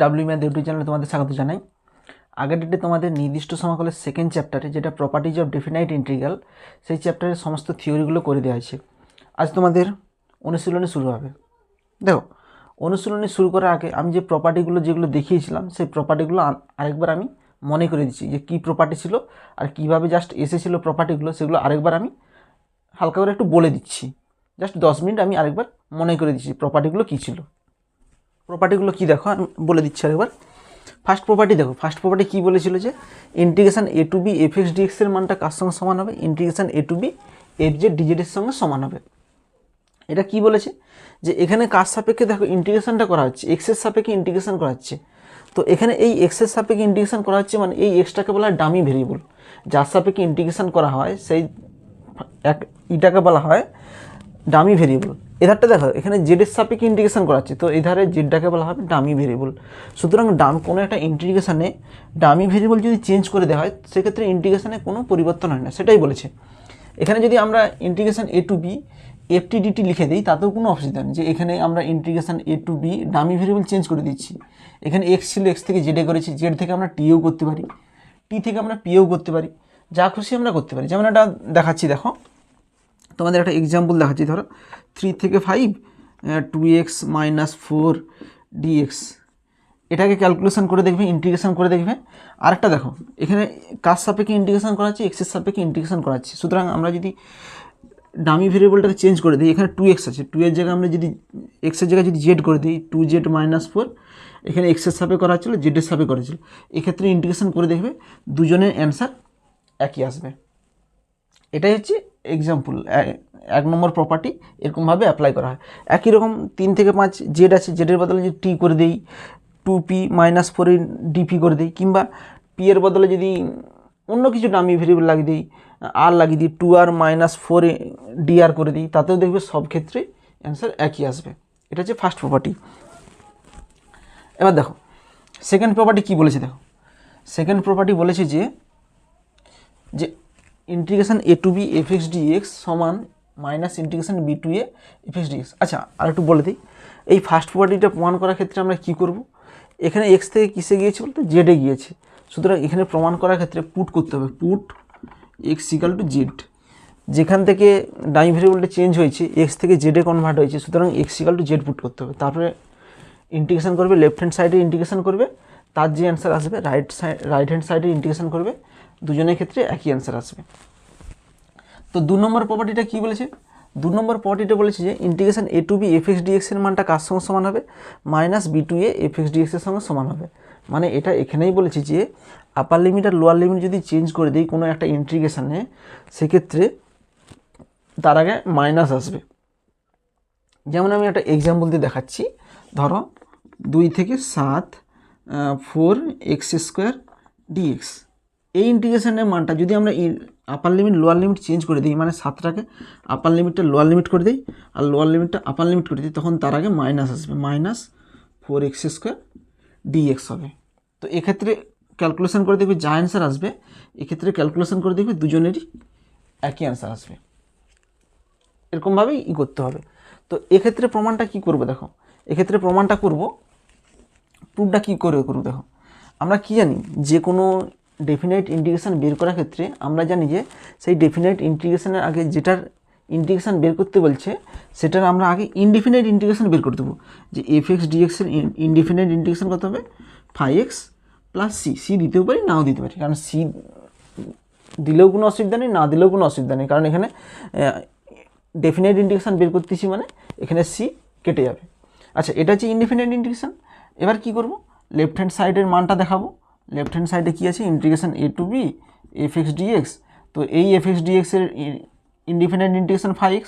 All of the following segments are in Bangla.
ডাব্লিউ ম্যাথ ইউটিউব চ্যানেলে তোমাদের স্বাগত জানাই। আগের ডেটে তোমাদের নির্দিষ্ট সমাকলের সেকেন্ড চ্যাপ্টারে, যেটা প্রপার্টিজ অফ ডেফিনাইট ইন্টিগ্রাল, সেই চ্যাপ্টারের সমস্ত থিওরিগুলো করে দেওয়া হয়েছে। আজ তোমাদের অনুশীলনী শুরু হবে। দেখো, অনুশীলনী শুরু করার আগে আমি যে প্রপার্টিগুলো যেগুলো দেখিয়েছিলাম, সেই প্রপার্টিগুলো আরেকবার আমি মনে করে দিচ্ছি যে কী প্রপার্টি ছিল আর কীভাবে জাস্ট এসেছিলো প্রপার্টিগুলো, সেগুলো আরেকবার আমি হালকা করে একটু বলে দিচ্ছি। জাস্ট 10 মিনিট আমি আরেকবার মনে করে দিচ্ছি প্রপার্টিগুলো কী ছিল। প্রপার্টিগুলো কী দেখো, আমি বলে দিচ্ছি আরেকবার। ফার্স্ট প্রপার্টি দেখো, ফার্স্ট প্রপার্টি কী বলেছিল যে integration A to B F x DX এর মানটা কার সঙ্গে সমান হবে? Integration A to B F Z ডিজেডের সঙ্গে সমান হবে। এটা কি বলেছে যে এখানে কার সাপেক্ষে দেখো ইন্টিগ্রেশনটা করা হচ্ছে, এক্সের সাপেক্ষে ইন্টিগ্রেশন করা হচ্ছে। তো এখানে এই এক্সের সাপেক্ষে ইন্টিগ্রেশন করা হচ্ছে, মানে এই এক্সটাকে বলা হয় ডামি ভেরিয়েবল। যার সাপেক্ষে ইন্টিগ্রেশন করা হয় সেই ইটাকে বলা হয় ডামি ভেরিয়েবল। এধারটা দেখো, এখানে জেডের সাপেক্ষে ইন্টিগ্রেশন করা হচ্ছে, তো এধারে জেডটাকে বলা হবে ডামি ভেরিয়েবল। সুতরাং কোনো একটা ইন্টিগ্রেশনে ডামি ভেরিয়েবল যদি চেঞ্জ করে দেওয়া হয়, সেক্ষেত্রে ইন্টিগ্রেশনে কোনো পরিবর্তন হয় না, সেটাই বলেছে। এখানে যদি আমরা integration A to B FT DT লিখে দিই, তাতেও কোনো অসুবিধা নেই। যে এখানে আমরা integration A to B dummy variable change করে দিচ্ছি। এখানে এক্স ছিল, এক্স থেকে জেডে করেছি, জেড থেকে আমরা টিও করতে পারি, টি থেকে আমরা পিও করতে পারি, যা খুশি আমরা করতে পারি। যেমন এটা দেখাচ্ছি, দেখো তোমাদের একটা এক্সাম্পল দেখাচ্ছি। ধরো 3 থেকে 5 2x - 4 dx, এটাকে ক্যালকুলেশন করে দেখবে, ইন্টিগ্রেশন করে দেখবে। আরেকটা দেখো, এখানে কার সাপেক্ষে ইন্টিগ্রেশন করা হচ্ছে? এক্সের সাপেক্ষে ইন্টিগ্রেশন করা হচ্ছে। সুতরাং আমরা যদি ডামি ভেরিয়েবলটাকে চেঞ্জ করে দিই, এখানে 2x আছে, 2 এর জায়গায় আমরা যদি এক্সের জায়গায় যদি জেড করে দিই, 2z - 4, এখানে এক্সের সাপে করা হচ্ছিলো, জেডের সাপে করেছিল। এক্ষেত্রে ইন্টিগ্রেশন করে দেখবে দুজনের অ্যান্সার একই আসবে। এটাই হচ্ছে এক্সাম্পল, 1 নম্বর প্রপার্টি এরকমভাবে অ্যাপ্লাই করা হয়। একই রকম 3 থেকে 5 জেড আছে, জেডের বদলে যদি টি করে দিই, 2p - 4 ডিপি করে দিই, কিংবা পি এর বদলে যদি অন্য কিছু ডামি ভেরিয়েবল লাগিয়ে দিই, আর লাগিয়ে দিই 2r - 4 dr করে দিই, তাতেও দেখবে সব ক্ষেত্রে অ্যান্সার একই আসবে। এটা হচ্ছে ফার্স্ট প্রপার্টি। এবার দেখো সেকেন্ড প্রপার্টি কী বলেছে। দেখো সেকেন্ড প্রপার্টি বলেছে যে integration A to B F x dx সমান minus integration B to A F x dx. আচ্ছা, আর একটু বলে দিই, এই ফার্স্ট প্রপার্টিটা প্রমাণ করার ক্ষেত্রে আমরা কী করব? এখানে এক্স থেকে কিসে গিয়েছে বলতে জেডে গিয়েছে। সুতরাং এখানে প্রমাণ করার ক্ষেত্রে পুট করতে হবে, put x equal to Z. যেখান থেকে ডামি ভেরিয়েবলটা চেঞ্জ হয়েছে, এক্স থেকে জেডে কনভার্ট হয়েছে, সুতরাং x equal to z put করতে হবে। তারপরে ইন্টিগ্রেশন করবে, লেফট হ্যান্ড সাইডে ইন্টিগ্রেশন করবে, তার যে অ্যান্সার আসবে রাইট হ্যান্ড সাইডে ইন্টিগ্রেশন করবে, দুজনের ক্ষেত্রে একই অ্যান্সার আসবে। তো 2 নম্বর প্রপার্টিটা কী বলেছে? 2 নম্বর প্রপার্টিটা বলেছে যে integration A to B F x DX এর মানটা কার সঙ্গে সমান হবে? Minus B to A F x DX এর সঙ্গে সমান হবে। মানে এটা এখানেই বলেছে যে আপার লিমিট আর লোয়ার লিমিট যদি চেঞ্জ করে দিই কোনো একটা ইন্টিগ্রেশনে, সেক্ষেত্রে তার আগে মাইনাস আসবে। যেমন আমি একটা এক্সাম্পল দিয়ে দেখাচ্ছি। ধরো 2 থেকে 7 4x² dx, এই ইন্টিগ্রেশনের মানটা যদি আমরা আপার লিমিট লোয়ার লিমিট চেঞ্জ করে দিই, মানে 7টাকে আপার লিমিটটা লোয়ার লিমিট করে দিই আর লোয়ার লিমিটটা আপার লিমিট করে দিই, তখন তার আগে মাইনাস আসবে, -4x² dx হবে। তো এক্ষেত্রে ক্যালকুলেশন করে দেখবে যা অ্যান্সার আসবে, এক্ষেত্রে ক্যালকুলেশন করে দেখবে দুজনেরই একই অ্যান্সার আসবে। এরকমভাবেই করতে হবে। তো এক্ষেত্রে প্রমাণটা কি করব? দেখো এক্ষেত্রে প্রমাণটা করব, প্রুফটা কী করে করব? দেখো আমরা কি জানি, যে কোনো ডেফিনাইট ইন্টিগ্রেশন বের করার ক্ষেত্রে আমরা জানি যে সেই ডেফিনাইট ইন্টিগ্রেশনের আগে যেটার ইন্টিগ্রেশন বের করতে বলছে, সেটার আমরা আগে ইনডিফিনাইট ইন্টিগ্রেশন বের করে দেবো। যে এফ এক্স ডিএক্সের ইনডিফিনাইট ইন্টিগ্রেশন কত হবে? 5x + c দিতেও পারি, নাও দিতে পারি, কারণ c দিলেও কোনো অসুবিধা নেই, না দিলেও কোনো অসুবিধা নেই, কারণ এখানে ডেফিনাইট ইন্টিগ্রেশন বের করতেছি, মানে এখানে c কেটে যাবে। আচ্ছা, এটা হচ্ছে ইনডিফিনাইট ইন্টিগ্রেশন। এবার কি করব? লেফট হ্যান্ড সাইডের মানটা দেখাবো। লেফট হ্যান্ড সাইডে কী আছে? Integration A to B F x dx. তো এই এফ এক্স ডিএক্সের ইনডিফিনাইট ইন্টিগ্রেশন 5x,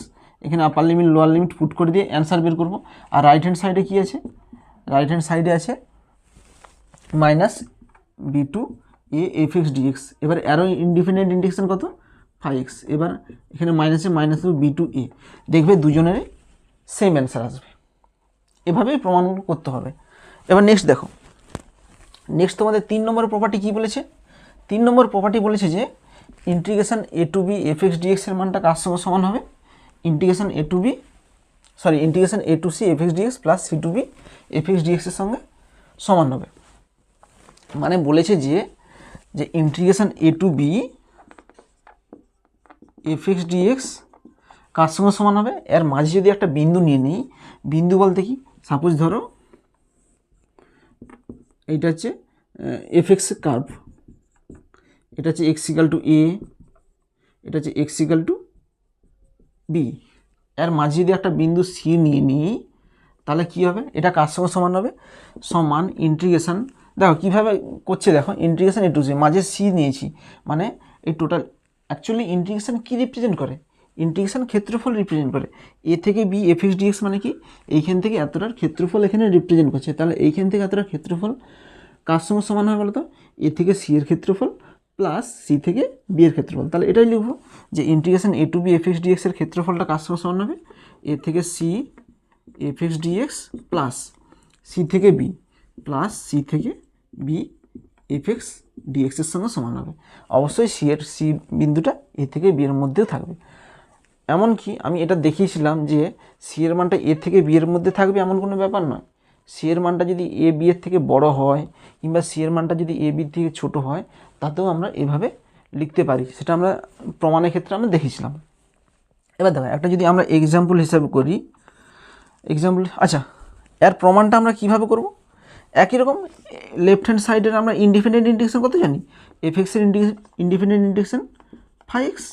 এখানে upper limit lower limit put করে দিয়ে অ্যান্সার বের করব। আর রাইট হ্যান্ড সাইডে কী আছে? রাইট হ্যান্ড সাইডে আছে -b2a এফ এক্স ডিএক্স। এবার আরও ইনডিফিনাইট ইন্টিগ্রেশন কত? 5x। এবার এখানে -b2a, দেখবে দুজনেরই সেম অ্যান্সার আসবে। এভাবেই প্রমাণ করতে হবে। এবার নেক্সট দেখো, নেক্সট তোমাদের 3 নম্বর প্রপার্টি কী বলেছে? 3 নম্বর প্রপার্টি বলেছে যে integration A to B F x DX এর মানটা কার সঙ্গে সমান হবে? Integration A to C F x dx plus C to B F x DX এর সঙ্গে সমান হবে। মানে বলেছে যে integration A to B F x dx কার সঙ্গে সমান হবে, এর মাঝে যদি একটা বিন্দু নিয়ে নিই, বিন্দু বলতে কি, সাপোজ ধরো এইটা হচ্ছে এফ এক্স কার্ভ, এটা হচ্ছে এক্স ইকাল টু এ, এটা হচ্ছে এক্স ইকাল টু বি, এর মাঝে যদি একটা বিন্দু সি নিয়ে নিই তাহলে কী হবে, এটা কার সঙ্গে সমান হবে, সমান ইন্টিগ্রেশন, দেখো কীভাবে করছে দেখো, ইন্টিগ্রেশন এ টু সি, মাঝে সি নিয়েছি, মানে এই টোটাল অ্যাকচুয়ালি ইন্টিগ্রেশন কী রিপ্রেজেন্ট করে, ইন্টিগ্রেশন ক্ষেত্রফল রিপ্রেজেন্ট করে। এ থেকে বি এফ এক্স ডিএক্স মানে কি, এইখান থেকে এতটার ক্ষেত্রফল এখানে রিপ্রেজেন্ট করছে, তাহলে এইখান থেকে এতটার ক্ষেত্রফল কার সঙ্গে সমান হয় বলতো, এ থেকে সি এর ক্ষেত্রফল প্লাস সি থেকে বি এর ক্ষেত্রফল। তাহলে এটাই লিখবো যে integration A to B F x DX এর ক্ষেত্রফলটা কার সঙ্গে সমান হবে, এ থেকে C F x dx plus C থেকে বি প্লাস সি থেকে বি এফ এক্স ডিএক্সের সঙ্গে সমান হবে। অবশ্যই সি বিন্দুটা এ থেকে বি এর মধ্যেও থাকবে। এমনকি আমি এটা দেখিয়েছিলাম যে সি এর মানটা এ থেকে বি এর মধ্যে থাকবে এমন কোনো ব্যাপার নয়, সি এর মানটা যদি এ বি এর থেকে বড় হয় কিংবা সি এর মানটা যদি এ বির থেকে ছোটো হয় তাতেও আমরা এভাবে লিখতে পারি, সেটা আমরা প্রমাণের ক্ষেত্রে আমরা দেখেছিলাম। এবার দেখো একটা যদি আমরা এক্সাম্পল হিসাবে করি, এক্সাম্পল আচ্ছা এর প্রমাণটা আমরা কিভাবে করব, একই রকম লেফট হ্যান্ড সাইডের আমরা ইন্ডিপেন্ডেন্ট ইন্টিগ্রেশন কত জানি, এফ এক্সের independent integration phi x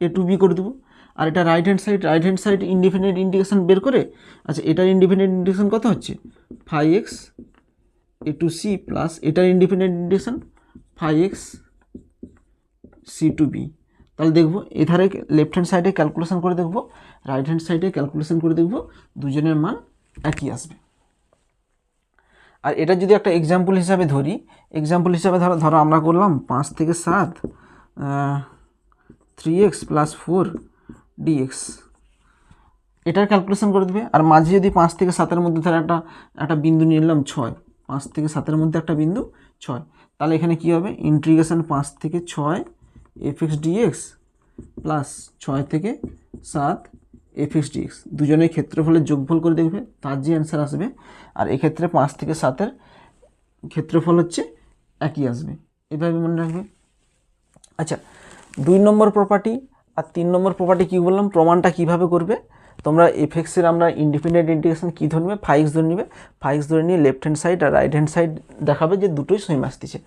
a to b করে দেবো, আর এটা right hand side independent integration বের করে, আচ্ছা এটার ইন্ডিপেন্ডেন্ট ইন্টিগ্রেশন কত হচ্ছে phi x a to c plus এটার independent integration phi x c to b. তাহলে দেখবো এধারে লেফট হ্যান্ড সাইডে ক্যালকুলেশন করে দেখবো, রাইট হ্যান্ড সাইডে ক্যালকুলেশন করে দেখবো, দুজনের মান একই আসবে। আর এটা যদি একটা এক্সাম্পল হিসাবে ধরি, এক্সাম্পল হিসাবে ধরো আমরা করলাম 5 থেকে 7 3x প্লাস 4 dx, এটার ক্যালকুলেশন করে দেবে। আর মাঝে যদি 5 থেকে 7-এর মধ্যে ধরো একটা বিন্দু নিয়ে নিলাম 6, 5 থেকে 7-এর মধ্যে একটা বিন্দু 6, তাহলে এখানে কী হবে, ইন্টিগ্রেশন 5 থেকে 6 এফ এক্স ডিএক্স প্লাস 6 থেকে 7 এফ এক্স ডিএক্স, দুজনের ক্ষেত্রফলের যোগফল করে দেখবে, তার যে অ্যান্সার আসবে। আর এক্ষেত্রে 5 থেকে 7-এর ক্ষেত্রফল হচ্ছে একই আসবে, এভাবে মনে রাখবে। আচ্ছা 2 নম্বর প্রপার্টি আর 3 নম্বর প্রপার্টি কী বললাম, প্রমাণটা কীভাবে করবে, তোমরা এফ এক্সের আমরা ইন্ডিপেন্ডেন্ট ইন্টিগ্রেশন কী ধরে নেবে, ফাই এক্স ধরে নেবে, ফাই এক্স ধরে নিয়ে লেফট হ্যান্ড সাইড আর রাইট হ্যান্ড সাইড দেখাবে যে দুটোই সেম আসতেছে।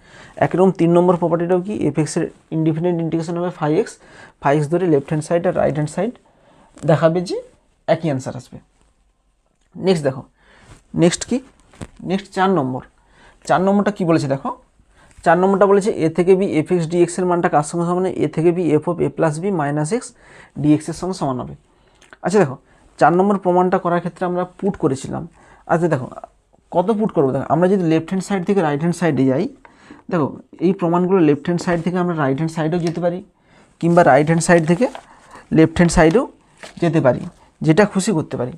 একরকম 3 নম্বর প্রপার্টিটাও কি, এফ এক্সের ইন্ডিপেন্ডেন্ট ইন্টিগ্রেশন হবে ফাই এক্স ধরে লেফট হ্যান্ড সাইড আর রাইট হ্যান্ড সাইড দেখাবে যে একই অ্যান্সার আসবে। নেক্সট দেখো, নেক্সট কি, নেক্সট 4 নম্বরটা কী বলেছে দেখো, 4 নম্বরটা বলেছে এ থেকে বি এফ এক্স ডিএক্সের মানটা কার সঙ্গে সমান, এ থেকে B F of A plus B minus x ডিএক্সের সঙ্গে সমান হবে। আচ্ছা দেখো 4 নম্বর প্রমাণটা করার ক্ষেত্রে আমরা পুট করেছিলাম। আচ্ছা দেখো কত পুট করবো, দেখো আমরা যদি লেফট হ্যান্ড সাইড থেকে রাইট হ্যান্ড সাইডে যাই, দেখো এই প্রমাণগুলো লেফট হ্যান্ড সাইড থেকে আমরা রাইট হ্যান্ড সাইডেও যেতে পারি কিংবা রাইট হ্যান্ড সাইড থেকে লেফট হ্যান্ড সাইডেও যেতে পারি, যেটা খুশি করতে পারি।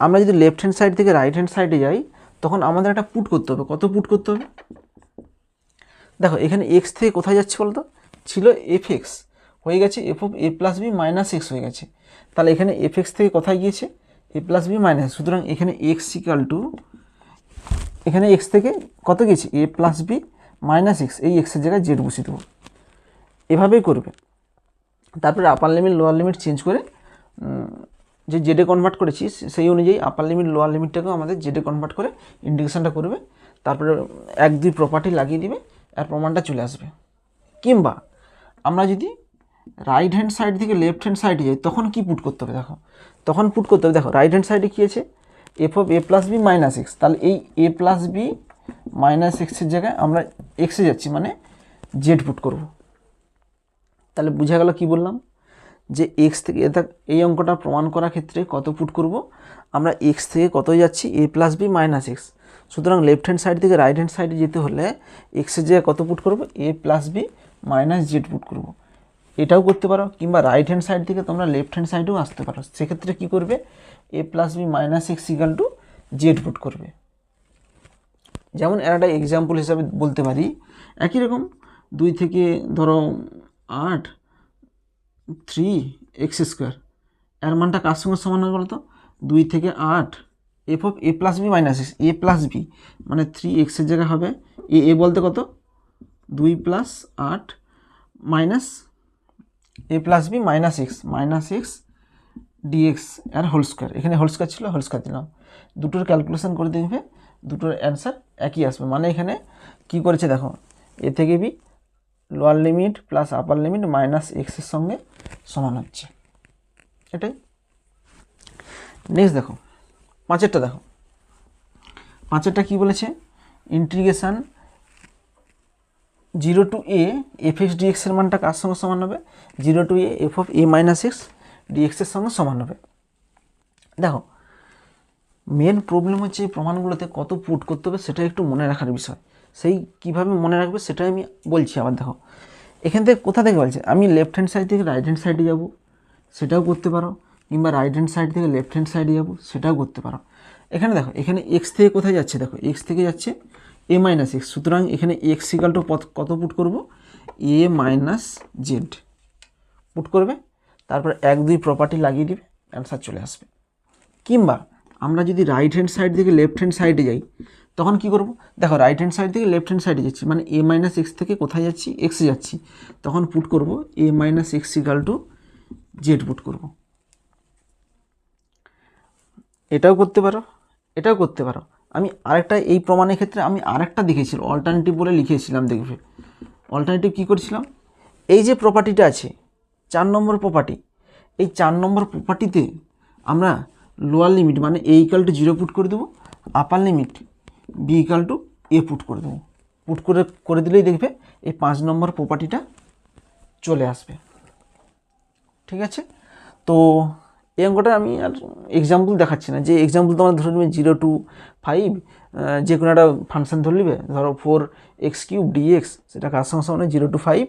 আমরা যদি লেফট হ্যান্ড সাইড থেকে রাইট হ্যান্ড সাইডে যাই তখন আমাদের একটা পুট করতে হবে, কত পুট করতে হবে, দেখো এখানে এক্স থেকে কোথায় যাচ্ছে বলতো, ছিল এফ এক্স, হয়ে গেছে f of A plus B minus x হয়ে গেছে, তাহলে এখানে এফ এক্স থেকে কোথায় গিয়েছে এ প্লাস বি মাইনাস, সুতরাং এখানে এক্স ইকাল টু, এখানে এক্স থেকে কত গিয়েছে এ প্লাস বি মাইনাস এক্স, এই এক্সের জায়গায় জেড বসিয়ে দেবো, এভাবেই করবে। তারপরে আপার লিমিট লোয়ার লিমিট চেঞ্জ করে যে জেডে কনভার্ট করেছি সেই অনুযায়ী আপার লিমিট লোয়ার লিমিটটাকেও আমাদের জেডে কনভার্ট করে ইন্টিগ্রেশনটা করবে, তারপরে 1-2 প্রপার্টি লাগিয়ে দিবে আর প্রমাণটা চলে আসবে। কিংবা আমরা যদি রাইট হ্যান্ড সাইড থেকে লেফট হ্যান্ড সাইডে যাই তখন কি পুট করতে হবে, দেখো তখন পুট করতে হবে, দেখো রাইট হ্যান্ড সাইডে কী আছে f of A plus B minus x, তাহলে এই এ প্লাস বি মাইনাস এক্সের জায়গায় আমরা এক্সে যাচ্ছি মানে জেড পুট করব। তাহলে বোঝা গেল কি বললাম, যে এক্স থেকে এই অঙ্কটা প্রমাণ করার ক্ষেত্রে কত পুট করব, আমরা এক্স থেকে কত যাচ্ছি A plus B minus X, সুতরাং লেফট হ্যান্ড সাইড থেকে রাইট হ্যান্ড সাইডে যেতে হলে এক্সের জায়গায় কত পুট করব A plus B minus Z put করব, এটাও করতে পারো। কিংবা রাইট হ্যান্ড সাইড থেকে তোমরা লেফট হ্যান্ড সাইডেও আসতে পারো, সেক্ষেত্রে কী করবে a plus B minus x equal to z put করবে। যেমন এর একটা এক্সাম্পল হিসাবে বলতে পারি, একই রকম 2 থেকে ধরো 8 3 এক্স স্কোয়ার, এর মানটা কার সঙ্গে সমান হবে বলতো, 2 থেকে 8 f of A plus B minus x, a plus b মানে 3x এর জায়গায় হবে এ বলতে কত 2 + 8 minus a plus B minus x dx আর হোল স্কোয়ার, এখানে হোল স্কোয়ার ছিল হোল স্কোয়ার দিলাম, দুটোর ক্যালকুলেশন করে দেখবে দুটোর অ্যান্সার একই আসবে। মানে এখানে কি করেছে দেখো, এ থেকে b lower limit plus upper limit minus এক্সের সঙ্গে সমান হচ্ছে, এটাই। নেক্সট দেখো 5এরটা দেখো, 5এরটা কী বলেছে, integration 0 to a f x ডিএক্সের মানটা কার সঙ্গে সমান হবে, 0 to a f of a minus x ডিএক্সের সঙ্গে সমান হবে। দেখো মেন প্রবলেম হচ্ছে এই প্রমাণগুলোতে কত পুট করতে হবে সেটা একটু মনে রাখার বিষয়, সেই কিভাবে মনে রাখবে সেটাই আমি বলছি। আবার দেখো এখান থেকে কোথা থেকে বলছে, আমি লেফট হ্যান্ড সাইড থেকে রাইট হ্যান্ড সাইডে যাব সেটাও করতে পারো, কিংবা রাইট হ্যান্ড সাইড থেকে লেফট হ্যান্ড সাইডে যাব সেটাও করতে পারো। এখানে দেখো এখানে এক্স থেকে কোথায় যাচ্ছে, দেখো এক্স থেকে যাচ্ছে এ মাইনাস এক্স, সুতরাং এখানে এক্স ইকাল টু কত পুট করব, এ মাইনাস জেড পুট করবে, তারপর 1 2 প্রপার্টি লাগিয়ে দিবে, অ্যান্সার চলে আসবে। কিংবা আমরা যদি রাইট হ্যান্ড সাইড থেকে লেফট হ্যান্ড সাইডে যাই তখন কি করব, দেখো রাইট হ্যান্ড সাইড থেকে লেফট হ্যান্ড সাইডে যাচ্ছি মানে এ মাইনাস এক্স থেকে কোথায় যাচ্ছি, এক্সে যাচ্ছি, তখন পুট করব a minus x equal to z put করব। এটাও করতে পারো, এটাও করতে পারো। আমি আরেকটা এই প্রমাণের ক্ষেত্রে আমি আরেকটা দেখেছিলাম, অল্টারনেটিভ বলে লিখেছিলাম, দেখবে অল্টারনেটিভ কী করেছিলাম, এই যে প্রপার্টিটা আছে 4 নম্বর প্রপার্টি, এই 4 নম্বর প্রপার্টিতে আমরা লোয়ার লিমিট মানে এ ইকাল টু 0 পুট করে দেবো, upper limit b equal to a put করে দেবো, পুট করে দিলেই দেখবে এই 5 নম্বর প্রপার্টিটা চলে আসবে। ঠিক আছে, তো এই অঙ্কটা আমি আর এক্সাম্পল দেখাচ্ছি না, যে এক্সাম্পল তোমরা ধরে নেবে 0 to 5 যে কোনো একটা ফাংশন ধরে নেবে, ধরো 4x³ dx, সেটা কার সঙ্গে সমান 0 to 5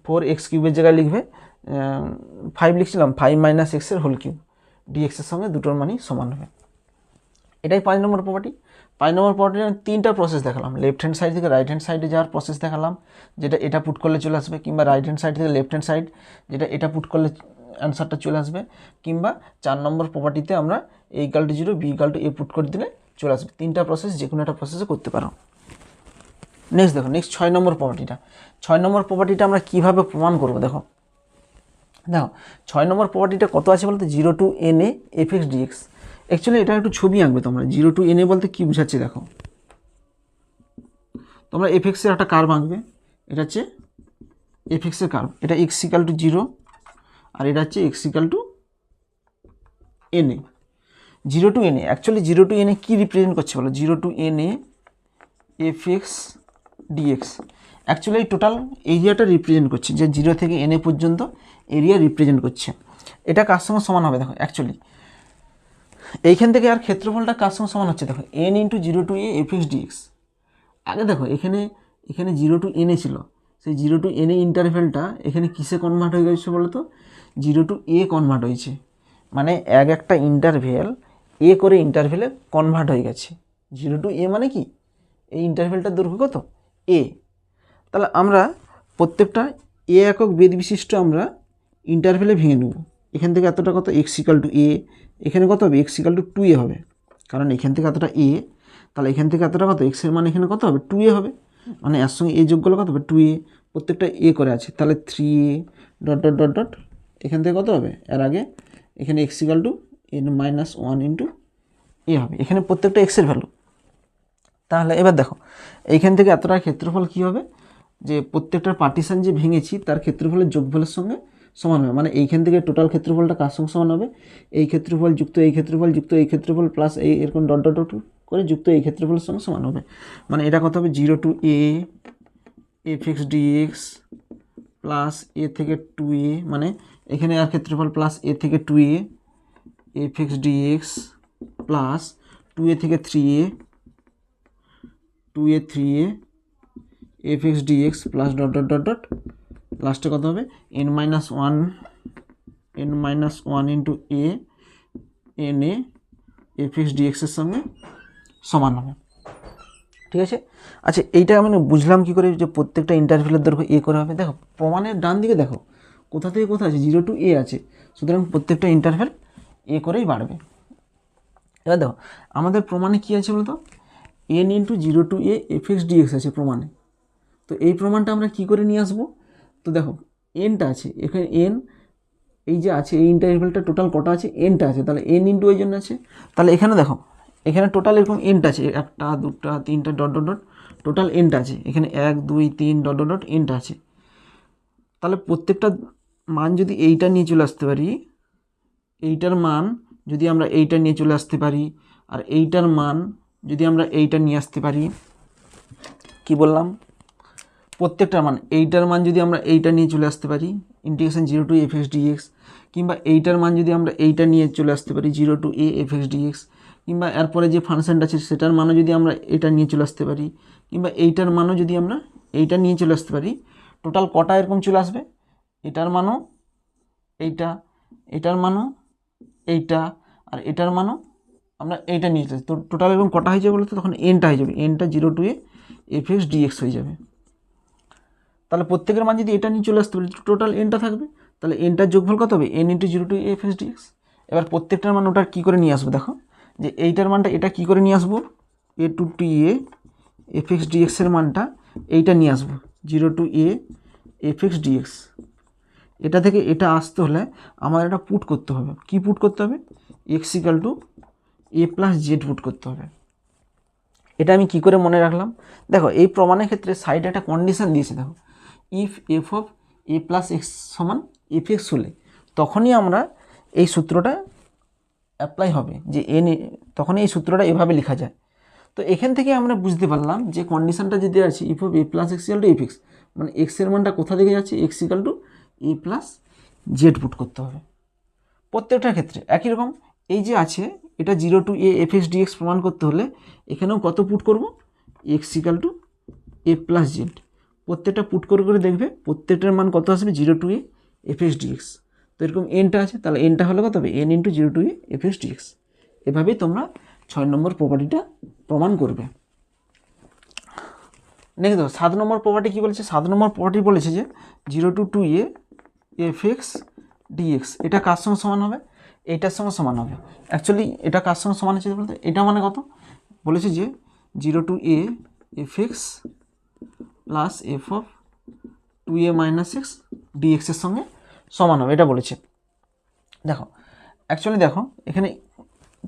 4x³ জায়গায় লিখবে 5 লিখছিলাম 5 মাইনাস এক্সের হোল কিউব ডিএক্সের সঙ্গে দুটোর মানই সমান হবে। এটাই 5 নম্বর প্রপার্টি। 5 নম্বর প্রপার্টি আমি 3টা প্রসেস দেখালাম, লেফট হ্যান্ড সাইড থেকে রাইট হ্যান্ড সাইডে যাওয়ার প্রসেস দেখালাম, যেটা এটা পুট করলে চলে আসবে, কিংবা রাইট হ্যান্ড সাইড থেকে লেফট হ্যান্ড সাইড, যেটা এটা পুট করলে অ্যান্সারটা চলে আসবে, কিংবা 4 নম্বর প্রপার্টিতে আমরা a equal to 0 b equal to a put করে দিলে চলে আসবে। 3টা প্রসেস যে কোনো একটা প্রসেসে করতে পারো। নেক্সট দেখো, নেক্সট 6 নম্বর প্রপার্টিটা, 6 নম্বর প্রপার্টিটা আমরা কীভাবে প্রমাণ করবো, দেখো 6 নম্বর প্রপার্টিটা কত আছে বলতে 0 to na f x dx. Actually এটা একটু ছবি আঁকবে তোমরা, 0 to na বলতে কী বোঝাচ্ছে দেখো, তোমরা এফ এক্সের একটা কার্ভ আঁকবে, এটা হচ্ছে এফ এক্সের কার্ভ, এটা এক্স ইকাল টু 0 আর এটা হচ্ছে x equal to na। 0 to na actually 0 to na কী রিপ্রেজেন্ট করছে বলো, 0 to na f x dx, actually এই টোটাল এরিয়াটা রিপ্রেজেন্ট করছে, যে 0 থেকে na পর্যন্ত এরিয়া রিপ্রেজেন্ট করছে। এটা কার সঙ্গে সমান হবে দেখো, অ্যাকচুয়ালি এইখান থেকে আর ক্ষেত্রফলটা কার সঙ্গে সমান হচ্ছে দেখো, n × 0 to a f x dx. আগে দেখো এখানে 0 to na ছিল, সেই 0 to na ইন্টারভ্যালটা এখানে কিসে কনভার্ট হয়ে গেছে বলো তো, 0 to a কনভার্ট হয়েছে, মানে একটা ইন্টারভ্যাল এ করে ইন্টারভ্যালে কনভার্ট হয়ে গেছে। 0 to a মানে কি, এই ইন্টারভ্যালটার দৈর্ঘ্য কত a, তাহলে আমরা প্রত্যেকটা এ একক বেদ বিশিষ্ট আমরা ইন্টারভ্যালে ভেঙে নেব। এখান থেকে এতটা কত এক্স ইকাল টু a, এখানে কত হবে এক্স ইকাল টু 2a হবে, কারণ এখান থেকে এতটা a, তাহলে এখান থেকে এতটা কত এক্সের মান এখানে কত হবে 2a হবে, মানে এর সঙ্গে a যোগ করলে কত হবে 2a, প্রত্যেকটা a করে আছে, তাহলে 3a dot dot dot dot, এখান থেকে কত হবে এর আগে এখানে x equal two n-1 into a হবে, এখানে প্রত্যেকটা এক্সের ভ্যালু। তাহলে এবার দেখো এইখান থেকে এতটা ক্ষেত্রফল কী হবে, যে প্রত্যেকটার পার্টিশান যে ভেঙেছি তার ক্ষেত্রফলের যোগফলের সঙ্গে সমান হবে, মানে এইখান থেকে টোটাল ক্ষেত্রফলটা কার সঙ্গে সমান হবে, এই ক্ষেত্রফল যুক্ত এই ক্ষেত্রফল যুক্ত এই ক্ষেত্রফল প্লাস এই এরকম ডট ডট ডট করে যুক্ত এই ক্ষেত্রফলের সঙ্গে সমান হবে। মানে এটা কত হবে 0 to a f x dx plus a থেকে 2a, মানে এখানে আর ক্ষেত্রফল প্লাস a থেকে 2a f x dx plus 2a থেকে 3a 2a 3a f x dx plus dot dot dot dot, লাস্টে কত হবে n-1 into a na f x ডিএক্সের সঙ্গে সমান হবে। ঠিক আছে, আচ্ছা এইটা মানে বুঝলাম কী করে, যে প্রত্যেকটা ইন্টারভ্যালের দৈর্ঘ্য a করে হবে। দেখো প্রমাণের ডান দিকে দেখো কোথা থেকে কোথা আছে 0 to a আছে, সুতরাং প্রত্যেকটা ইন্টারভ্যাল a করেই বাড়বে। এবার দেখো আমাদের প্রমাণে কী আছে বলতো, n into 0 to A F x dx আছে প্রমাণে। তো এই প্রমাণটা আমরা কি করে নিয়ে আসবো, তো দেখো এনটা আছে এখানে, এন এই যে আছে এই ইন্টারভেলটা টোটাল কটা আছে, এনটা আছে, তাহলে এন ইন্টু এই জন্য আছে। তাহলে এখানে দেখো এখানে টোটাল এরকম এনটা আছে, 1 2 3 ডট ডট ডট টোটাল এনটা আছে এখানে, 1 2 3 ডট ডট ডট এনটা আছে। তাহলে প্রত্যেকটা মান যদি এইটা নিয়ে চলে আসতে পারি, এইটার মান যদি আমরা এইটা নিয়ে চলে আসতে পারি, আর এইটার মান যদি আমরা এইটা নিয়ে আসতে পারি, কি বললাম, প্রত্যেকটার মান, এইটার মান যদি আমরা এইটা নিয়ে চলে আসতে পারি integration 0 to f x dx, কিংবা এইটার মান যদি আমরা এইটা নিয়ে চলে আসতে পারি 0 to A F x dx, কিংবা এরপরে যে ফাংশনটা আছে সেটার মানও যদি আমরা এটা নিয়ে চলে আসতে পারি, কিংবা এইটার মানও যদি আমরা এইটা নিয়ে চলে আসতে পারি, টোটাল কটা এরকম চলে আসবে, এটার মানও এইটা, এটার মানও এইটা, আর এটার মানও আমরা এইটা নিয়ে চলে, তো টোটাল এরকম কটা হয়ে যাবে বলতে, তখন এনটা হয়ে যাবে, এনটা 0 to A F x dx হয়ে যাবে। তাহলে প্রত্যেকের মান যদি এটা নিয়ে চলে আসতে পারি টোটাল এনটা থাকবে, তাহলে এনটার যোগফল কত হবে, n into 0 to f x dx. এবার প্রত্যেকটার মান ওটার কী করে নিয়ে আসবো, দেখো যে এইটার মানটা এটা কী করে নিয়ে আসবো, a to t a F x ডিএক্সের মানটা এইটা নিয়ে আসবো 0 to A F x dx. এটা থেকে এটা আসতে হলে আমাদের এটা পুট করতে হবে, কি পুট করতে হবে, x equal to a plus Z put করতে হবে। এটা আমি কি করে মনে রাখলাম, দেখো এই প্রমাণের ক্ষেত্রে সাইডে একটা কন্ডিশন দিয়েছে, দেখো if F of A plus x সমান এফ এক্স হলে তখনই আমরা এই সূত্রটা অ্যাপ্লাই হবে, যে এন, তখনই এই সূত্রটা এভাবে লেখা যায়। তো এখান থেকে আমরা বুঝতে পারলাম যে কন্ডিশনটা যদি আছে if of A plus x equal to f x, মানে এক্সের মানটা কোথা থেকে যাচ্ছে, x equal to a plus Z put করতে হবে। প্রত্যেকটার ক্ষেত্রে একই রকম, এই যে আছে এটা 0 to A F x dx প্রমাণ করতে হলে এখানেও কত পুট করব, x equal to a plus z. প্রত্যেকটা পুট করে করে দেখবে প্রত্যেকটার মান কত আসবে, 0 to A F x dx. তো এরকম এনটা আছে, তাহলে এনটা হলে কত হবে, n into 0 to A F x dx. এভাবেই তোমরা 6 নম্বর প্রপার্টিটা প্রমাণ করবে। নেক্সট দেখো 7 নম্বর প্রপার্টি কী বলেছে, 7 নম্বর প্রপার্টি বলেছে যে 0 to 2 a F x dx, এটা কার সঙ্গে সমান হবে, এইটার সঙ্গে সমান হবে। অ্যাকচুয়ালি এটা কার সঙ্গে সমান আছে বলতে, এটা মানে কত বলেছে যে 0 to A F x plus f of 2a minus x ডিএক্সের সঙ্গে সমান হবে, এটা বলেছে। দেখো অ্যাকচুয়ালি দেখো এখানে